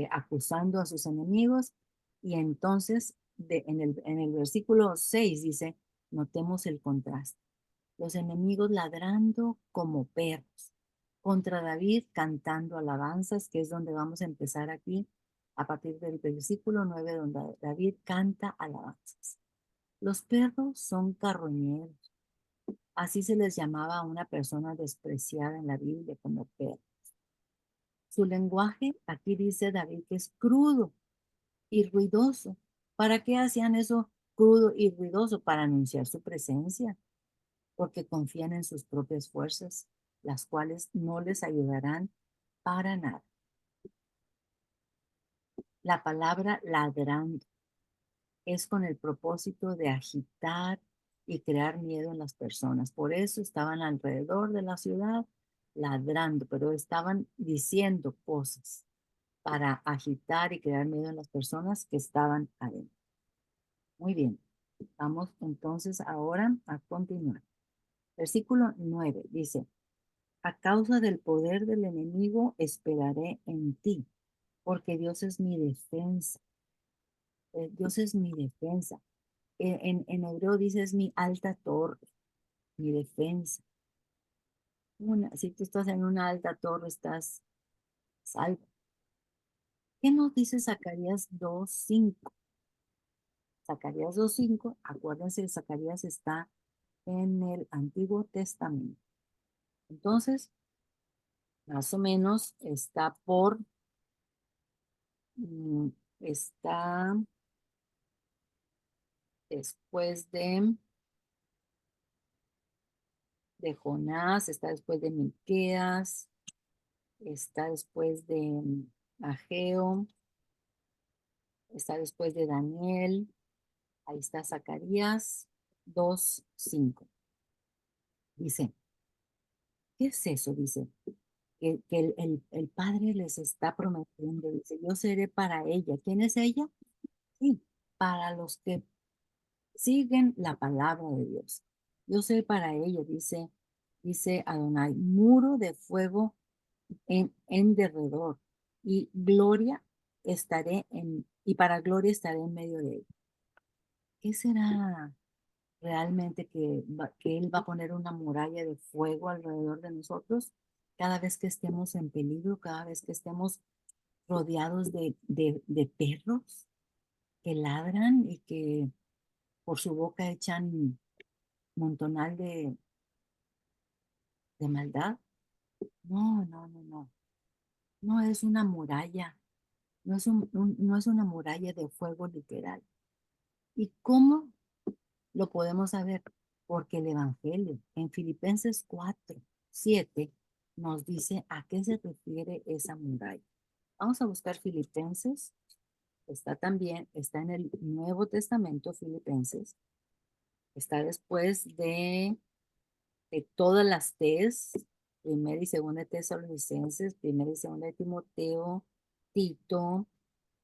acusando a sus enemigos y entonces en el versículo 6 dice, notemos el contraste. Los enemigos ladrando como perros, contra David cantando alabanzas, que es donde vamos a empezar aquí, a partir del versículo 9, donde David canta alabanzas. Los perros son carroñeros, así se les llamaba a una persona despreciada en la Biblia como perro. Su lenguaje, aquí dice David, que es crudo y ruidoso. ¿Para qué hacían eso crudo y ruidoso? Para anunciar su presencia, porque confían en sus propias fuerzas, las cuales no les ayudarán para nada. La palabra ladrando es con el propósito de agitar y crear miedo en las personas. Por eso estaban alrededor de la ciudad ladrando, pero estaban diciendo cosas para agitar y crear miedo en las personas que estaban adentro. Muy bien, vamos entonces ahora a continuar. Versículo 9 dice, a causa del poder del enemigo esperaré en ti, porque Dios es mi defensa. Dios es mi defensa. En hebreo dice es mi alta torre, mi defensa. Si tú estás en una alta torre, estás salvo. ¿Qué nos dice Zacarías 2:5? Zacarías 2:5, acuérdense, Zacarías está en el Antiguo Testamento. Entonces, más o menos mm, está después de Jonás, está después de Miqueas, está después de Ageo, está después de Daniel, ahí está Zacarías, 2:5. Dice, ¿qué es eso? Dice, que el Padre les está prometiendo, dice, yo seré para ella. ¿Quién es ella? Sí, para los que siguen la palabra de Dios. Yo seré para ella, dice Adonai, muro de fuego en derredor, y y para gloria estaré en medio de él. ¿Qué será realmente que él va a poner una muralla de fuego alrededor de nosotros cada vez que estemos en peligro, cada vez que estemos rodeados de perros que ladran y que por su boca echan montonal de maldad? No, no, no, no. No es una muralla, no es una muralla de fuego literal. ¿Y cómo lo podemos saber? Porque el Evangelio en Filipenses 4:7 nos dice a qué se refiere esa muralla. Vamos a buscar Filipenses. Está en el Nuevo Testamento, Filipenses. Está después de todas las T's, primera y segunda de Tesalonicenses, primera y segunda de Timoteo, Tito,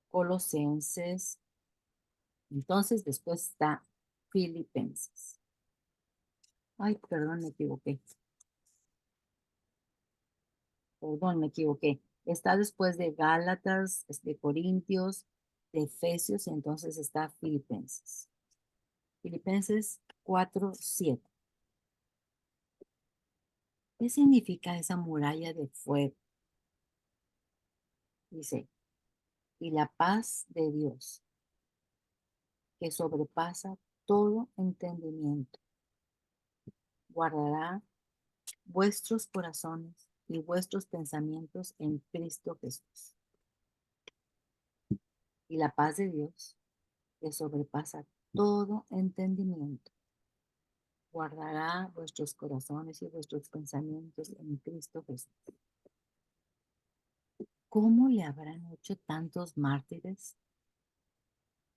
Colosenses. Entonces, después está Filipenses. Ay, perdón, me equivoqué. Perdón, me equivoqué. Está después de Gálatas, de Corintios, de Efesios, y entonces está Filipenses. Filipenses 4:7. ¿Qué significa esa muralla de fuego? Dice, y la paz de Dios, que sobrepasa todo entendimiento, guardará vuestros corazones y vuestros pensamientos en Cristo Jesús. Y la paz de Dios, que sobrepasa todo entendimiento, guardará vuestros corazones y vuestros pensamientos en Cristo Jesús. ¿Cómo le habrán hecho tantos mártires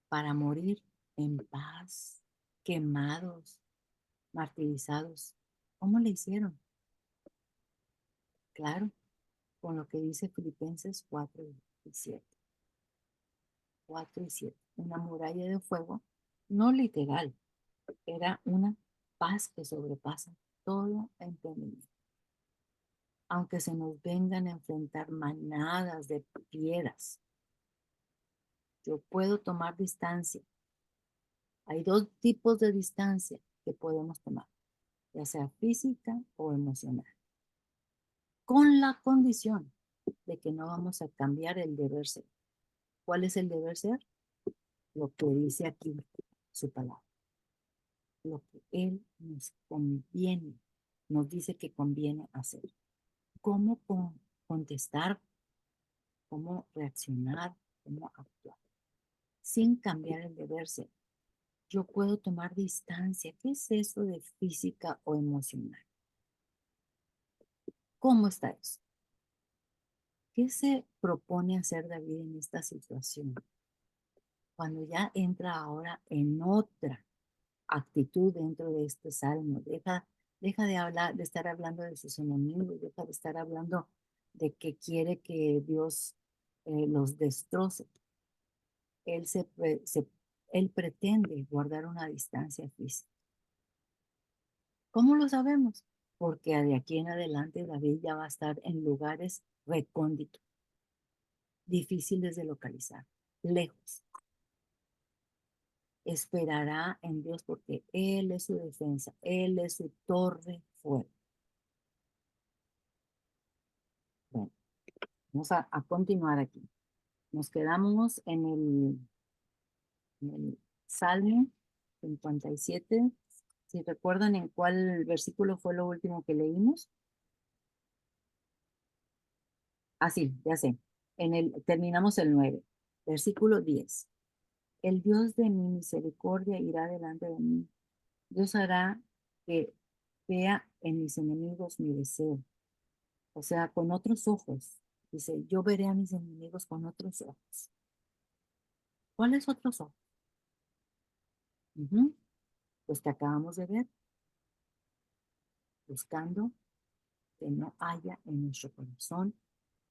para morir en paz, quemados, martirizados? ¿Cómo le hicieron? Claro, con lo que dice Filipenses 4:7. 4:7. Una muralla de fuego, no literal, era una paz que sobrepasa todo entendimiento. Aunque se nos vengan a enfrentar manadas de piedras, yo puedo tomar distancia. Hay dos tipos de distancia que podemos tomar, ya sea física o emocional, con la condición de que no vamos a cambiar el deber ser. ¿Cuál es el deber ser? Lo que dice aquí su palabra, lo que Él nos conviene, nos dice que conviene hacer. ¿Cómo contestar? ¿Cómo reaccionar? ¿Cómo actuar? Sin cambiar el deber ser. Yo puedo tomar distancia. ¿Qué es eso de física o emocional? ¿Cómo está eso? ¿Qué se propone hacer David en esta situación? Cuando ya entra ahora en otra actitud dentro de este salmo, deja de hablar, de estar hablando de sus enemigos, deja de estar hablando de que quiere que Dios los destroce. Él, él pretende guardar una distancia física. ¿Cómo lo sabemos? Porque de aquí en adelante David ya va a estar en lugares recónditos, difíciles de localizar, lejos. Esperará en Dios porque Él es su defensa, Él es su torre fuerte. Bueno, vamos a continuar aquí. Nos quedamos en el Salmo 57. Si recuerdan en cuál versículo fue lo último que leímos. Ah, sí, ya sé. Terminamos el 9, versículo 10. El Dios de mi misericordia irá delante de mí. Dios hará que vea en mis enemigos mi deseo. O sea, con otros ojos. Dice, yo veré a mis enemigos con otros ojos. ¿Cuáles otros ojos? Ujú. Los que acabamos de ver, buscando que no haya en nuestro corazón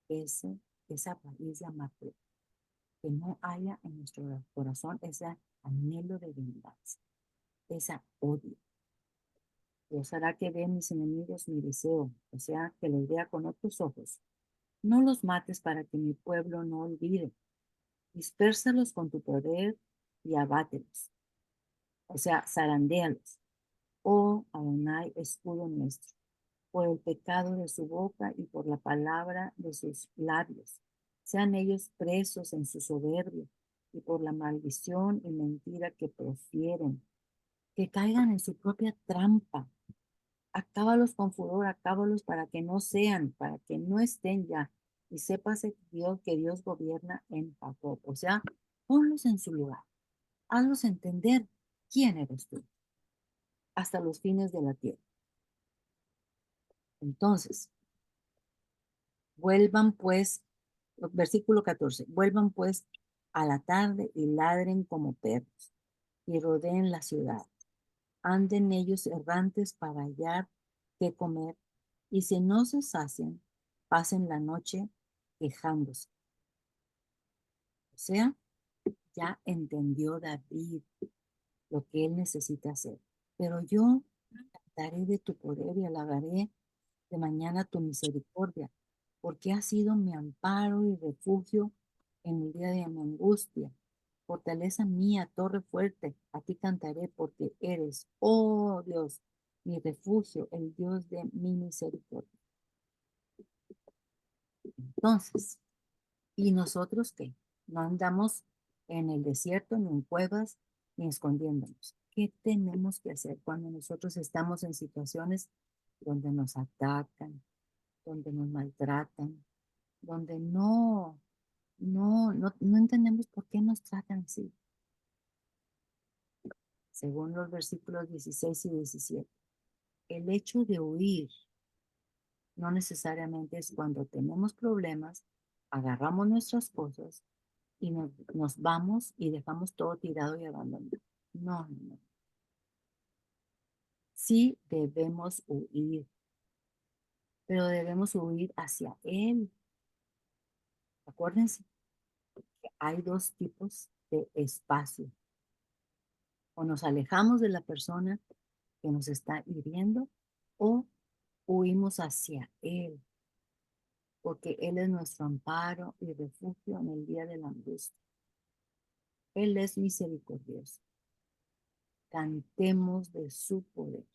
esa raíz de amargura, que no haya en nuestro corazón ese anhelo de venganza, esa odio. Dios hará que vean mis enemigos mi deseo, o sea, que los vea con otros ojos. No los mates para que mi pueblo no olvide. Dispérsalos con tu poder y abátelos, o sea, zarandéalos. Oh Adonai, escudo nuestro, por el pecado de su boca y por la palabra de sus labios. Sean ellos presos en su soberbia y por la maldición y mentira que profieren, que caigan en su propia trampa. Acábalos con furor, acábalos para que no sean, para que no estén ya. Y sépase Dios que Dios gobierna en Jacob. O sea, ponlos en su lugar. Hazlos entender quién eres tú hasta los fines de la tierra. Entonces, vuelvan pues, versículo 14, vuelvan pues a la tarde y ladren como perros y rodeen la ciudad. Anden ellos errantes para hallar qué comer y si no se sacian, pasen la noche quejándose. O sea, ya entendió David lo que él necesita hacer. Pero yo cantaré de tu poder y alabaré de mañana tu misericordia, porque has sido mi amparo y refugio en el día de mi angustia. Fortaleza mía, torre fuerte, a ti cantaré porque eres, oh Dios, mi refugio, el Dios de mi misericordia. Entonces, ¿y nosotros qué? No andamos en el desierto, ni en cuevas, ni escondiéndonos. ¿Qué tenemos que hacer cuando nosotros estamos en situaciones donde nos atacan, donde nos maltratan, donde no entendemos por qué nos tratan así? Según los versículos 16 y 17. El hecho de huir no necesariamente es cuando tenemos problemas, agarramos nuestras cosas y nos vamos y dejamos todo tirado y abandonado. No, no, no. Sí debemos huir, pero debemos huir hacia Él. Acuérdense que hay dos tipos de espacio. O nos alejamos de la persona que nos está hiriendo o huimos hacia Él, porque Él es nuestro amparo y refugio en el día de la angustia. Él es misericordioso. Cantemos de su poder.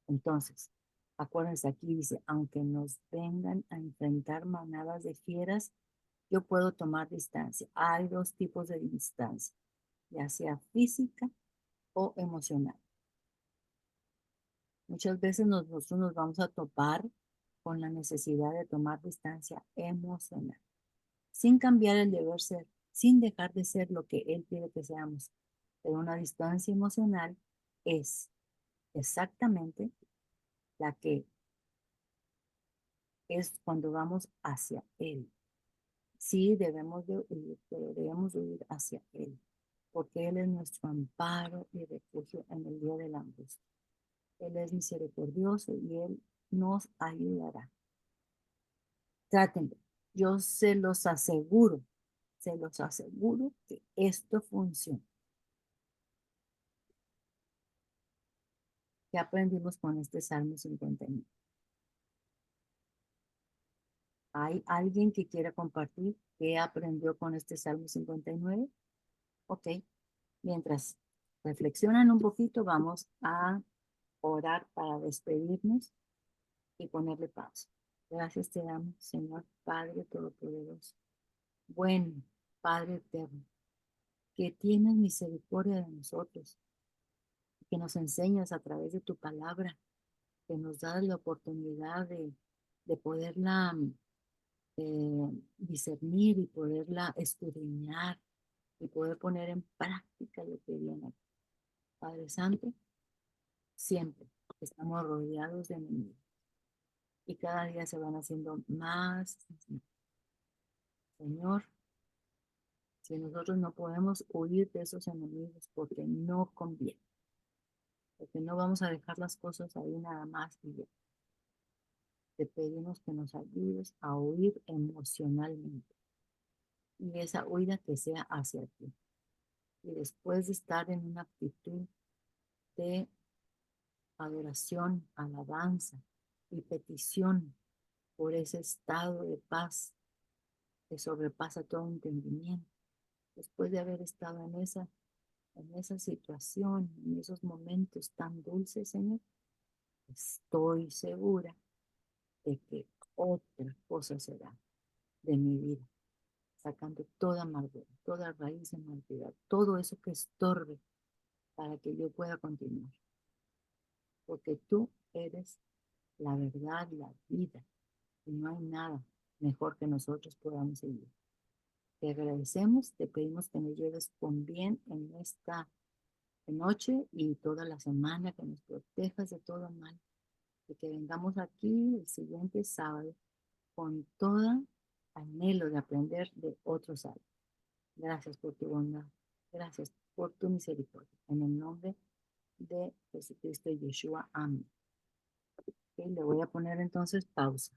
Entonces, acuérdense, aquí dice, aunque nos vengan a enfrentar manadas de fieras, yo puedo tomar distancia. Hay dos tipos de distancia, ya sea física o emocional. Muchas veces nosotros nos vamos a topar con la necesidad de tomar distancia emocional, sin cambiar el deber ser, sin dejar de ser lo que Él quiere que seamos. Pero una distancia emocional es exactamente la que es cuando vamos hacia Él. Sí, debemos de huir, pero debemos de huir hacia Él, porque Él es nuestro amparo y refugio en el día de la angustia. Él es misericordioso y Él nos ayudará. Trátenlo. Yo se los aseguro que esto funciona. ¿Qué aprendimos con este Salmo 59? ¿Hay alguien que quiera compartir qué aprendió con este Salmo 59? Ok, mientras reflexionan un poquito, vamos a orar para despedirnos y ponerle pausa. Gracias te damos, Señor Padre Todopoderoso. Bueno, Padre Eterno, que tienes misericordia de nosotros, que nos enseñas a través de tu palabra, que nos das la oportunidad de poderla discernir y poderla escudriñar y poder poner en práctica lo que viene. Padre Santo, siempre estamos rodeados de enemigos y cada día se van haciendo más. Señor, si nosotros no podemos huir de esos enemigos porque no conviene, porque no vamos a dejar las cosas ahí nada más y ya. Te pedimos que nos ayudes a huir emocionalmente y esa huida que sea hacia ti. Y después de estar en una actitud de adoración, alabanza y petición por ese estado de paz que sobrepasa todo entendimiento, después de haber estado en esa situación, en esos momentos tan dulces, Señor, estoy segura de que otra cosa será de mi vida, sacando toda amargura, toda raíz de amargura, todo eso que estorbe para que yo pueda continuar. Porque tú eres la verdad, la vida, y no hay nada mejor que nosotros podamos seguir. Te agradecemos, te pedimos que nos lleves con bien en esta noche y toda la semana, que nos protejas de todo mal y que vengamos aquí el siguiente sábado con todo anhelo de aprender de otros sábados. Gracias por tu bondad, gracias por tu misericordia. En el nombre de Jesucristo y Yeshua, amén. Ok, le voy a poner entonces pausa.